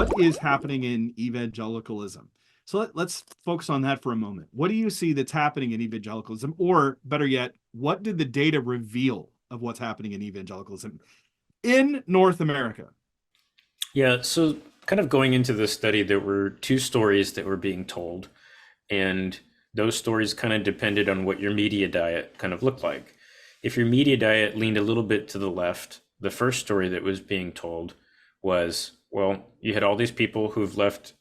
what is happening in evangelicalism? So let's focus on that for a moment. What do you see that's happening in evangelicalism? Or better yet, what did the data reveal of what's happening in evangelicalism in North America? Yeah, so kind of going into this study, there were two stories that were being told, and those stories kind of depended on what your media diet kind of looked like. If your media diet leaned a little bit to the left, the first story that was being told was, well, you had all these people who've left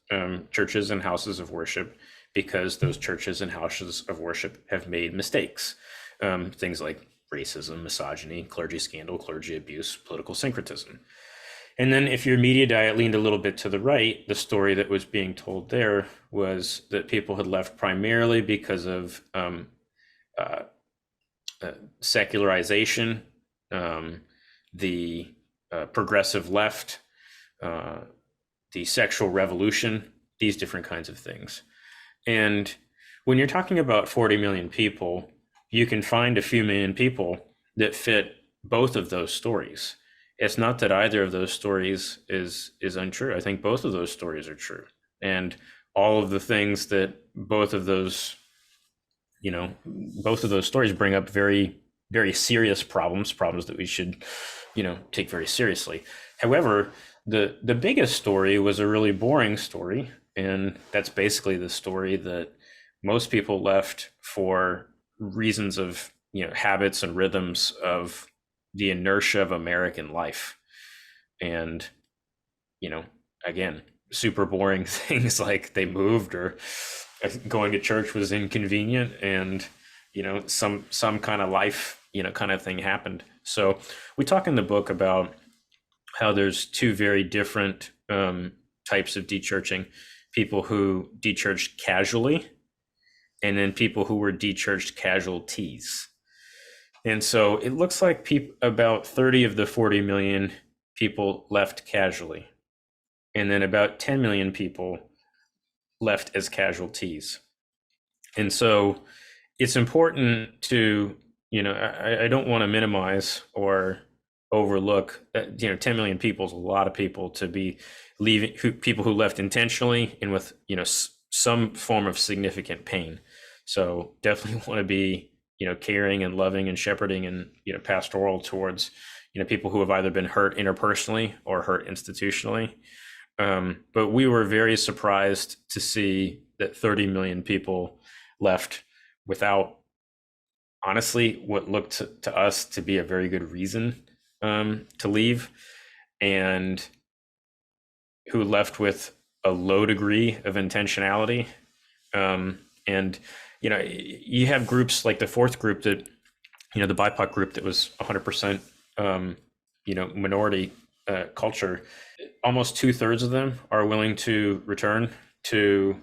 churches and houses of worship because those churches and houses of worship have made mistakes. Things like racism, misogyny, clergy scandal, clergy abuse, political syncretism. And then if your media diet leaned a little bit to the right, the story that was being told there was that people had left primarily because of uh, secularization, the progressive left, uh, the sexual revolution, these different kinds of things. And when you're talking about 40 million people, you can find a few million people that fit both of those stories. It's not that either of those stories is untrue. I think both of those stories are true. And all of the things that both of those, both of those stories bring up very, very serious problems that we should, take very seriously. However, the biggest story was a really boring story. And that's basically the story that most people left for reasons of, habits and rhythms of the inertia of American life. And, again, super boring things like they moved or going to church was inconvenient and, some kind of life, kind of thing happened. So we talk in the book about how there's two very different types of dechurching: people who dechurched casually, and then people who were dechurched casualties. And so it looks like about 30 of the 40 million people left casually, and then about 10 million people left as casualties. And so it's important to, I don't want to minimize or overlook that, 10 million people is a lot of people to be leaving, people who left intentionally and with, some form of significant pain. So definitely want to be, caring and loving and shepherding and, pastoral towards, people who have either been hurt interpersonally or hurt institutionally. But we were very surprised to see that 30 million people left without, honestly, what looked to us to be a very good reason to leave, and who left with a low degree of intentionality. And you have groups like the fourth group that, the BIPOC group that was 100%, minority culture. Almost 2/3 of them are willing to return to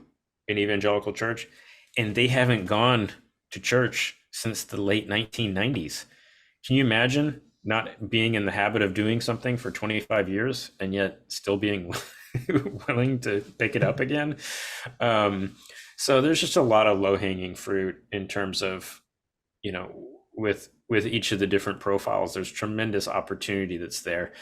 an evangelical church, and they haven't gone to church since the late 1990s. Can you imagine not being in the habit of doing something for 25 years and yet still being willing to pick it up again? So there's just a lot of low-hanging fruit in terms of, with each of the different profiles. There's tremendous opportunity that's there.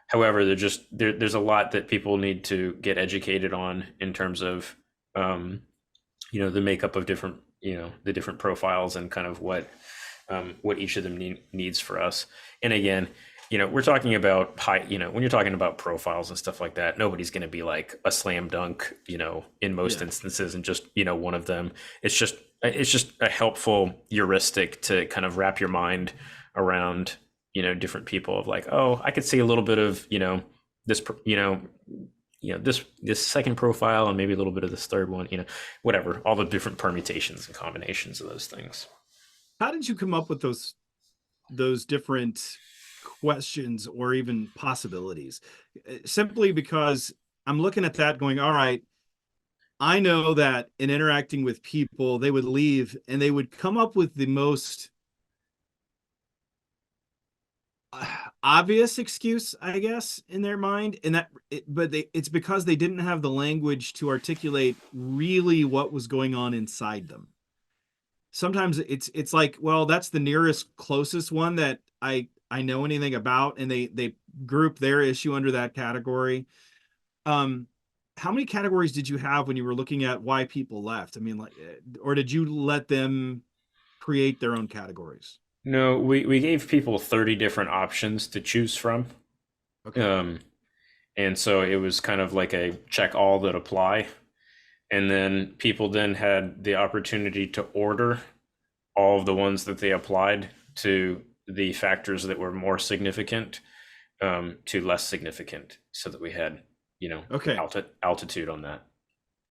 However, there's a lot that people need to get educated on in terms of, the makeup of different, the different profiles and kind of what each of them needs for us. And again, we're talking about when you're talking about profiles and stuff like that, nobody's going to be like a slam dunk, in most instances, and just, one of them. It's just a helpful heuristic to kind of wrap your mind around, different people of like, oh, I could see a little bit of, this, this second profile and maybe a little bit of this third one, whatever, all the different permutations and combinations of those things. How did you come up with those different questions or even possibilities? Simply because I'm looking at that going, all right, I know that in interacting with people, they would leave and they would come up with the most obvious excuse, I guess, in their mind, and it's because they didn't have the language to articulate really what was going on inside them. Sometimes it's like, well, that's the nearest closest one that I know anything about, and they group their issue under that category. how many categories did you have when you were looking at why people left? I mean, like, or did you let them create their own categories? No, we gave people 30 different options to choose from. Okay. Um, and so it was kind of like a check all that apply. And then people then had the opportunity to order all of the ones that they applied to the factors that were more significant to less significant, so that we had, Okay. altitude on that.